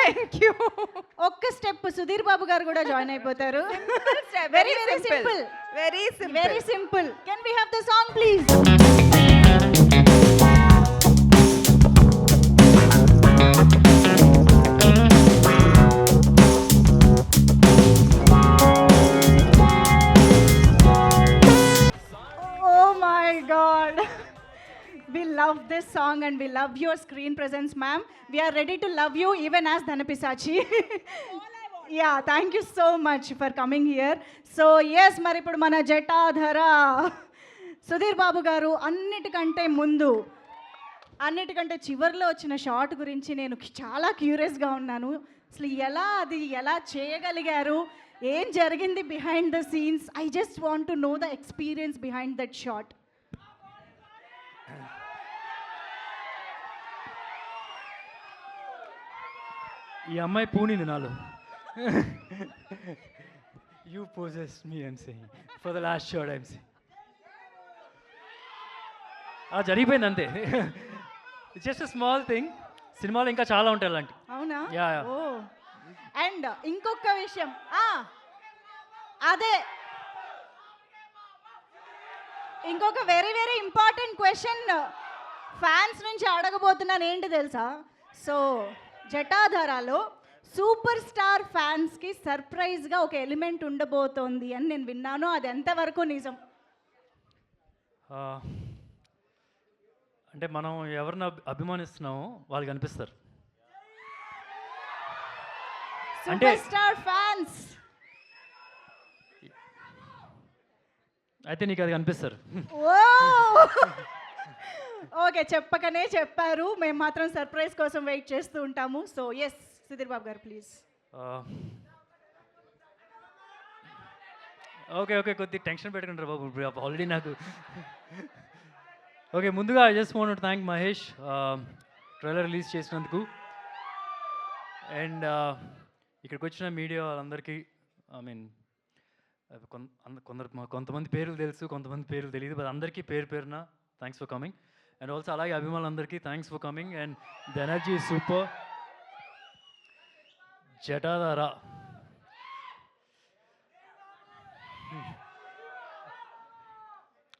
Thank you. ఒక్క step Sudheer Babu garu కూడా join అయిపోతారు. Very very simple, very simple. Can we have the song please? We love this song and we love your screen presence, ma'am. We are ready to love you even as Dhanapisachi. Yeah, thank you so much for coming here. So yes, మరి ఇప్పుడు మన జటాధర సుధీర్ బాబు గారు అన్నిటికంటే చివర్లో వచ్చిన shot గురించి నేను చాలా క్యూరియస్గా ఉన్నాను. అసలు ఎలా చేయగలిగారు, ఏం జరిగింది behind the scenes? I just want to know the experience behind that shot. ఈ అమ్మాయి పూనింది నాలో. You poses me I'm saying for the last shot I'm saying. అలా జరిగిపోయింది అంతే. It's just small thing. సినిమాలో ఇంకా చాలా ఉంటాయి అలాంటి. అవునా? యా. ఓ అండ్ ఇంకొక విషయం, అదే ఇంకొక very very important question fans నుంచి అడగబోతున్నాను. ఏంటి తెలుసా? సో జటాధరాలో సూపర్ స్టార్ ఫ్యాన్స్కి సర్ప్రైజ్గా ఒక ఎలిమెంట్ ఉండబోతోంది అని నేను విన్నాను. అది ఎంతవరకు నిజం? అంటే మనం ఎవరిని అభిమానిస్తున్నామో వాళ్ళు కనిపిస్తారు. సూపర్ స్టార్ ఫ్యాన్స్ అయితే నీకు అది కనిపిస్తారు. ఓ ఓకే, చెప్పకనే చెప్పారు. మేము మాత్రం సర్ప్రైజ్ కోసం వెయిట్ చేస్తూ ఉంటాము. సో ఎస్, సుధీర్ బాబు గారు ప్లీజ్. ఓకే కొద్దిగా టెన్షన్ పెట్టుకుంటారు బాబు ఆల్రెడీ నాకు. ఓకే, ముందుగా I just want to thank Mahesh trailer release చేసినందుకు. అండ్ ఇక్కడికి వచ్చిన మీడియా వాళ్ళందరికీ, ఐ మీన్ కొంతమంది పేర్లు తెలుసు, కొంతమంది పేర్లు తెలియదు, బట్ అందరికీ పేరున thanks for coming. And also అలాగే అభిమానులందరికీ thanks for coming. And the energy is super. Jatadhara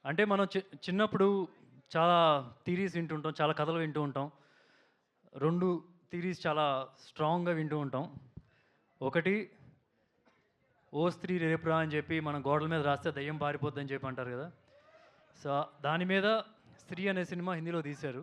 అంటే మనం చిన్నప్పుడు చాలా థీరీస్ వింటూ ఉంటాం, చాలా కథలు వింటూ ఉంటాం. 2 థీరీస్ చాలా స్ట్రాంగ్గా వింటూ ఉంటాం. ఒకటి, ఓ స్త్రీ రేపురా అని చెప్పి మనం గోడల మీద రాస్తే దయ్యం పారిపోద్దని చెప్పి అంటారు కదా. సో దాని మీద స్త్రీ అనే సినిమా హిందీలో తీశారు.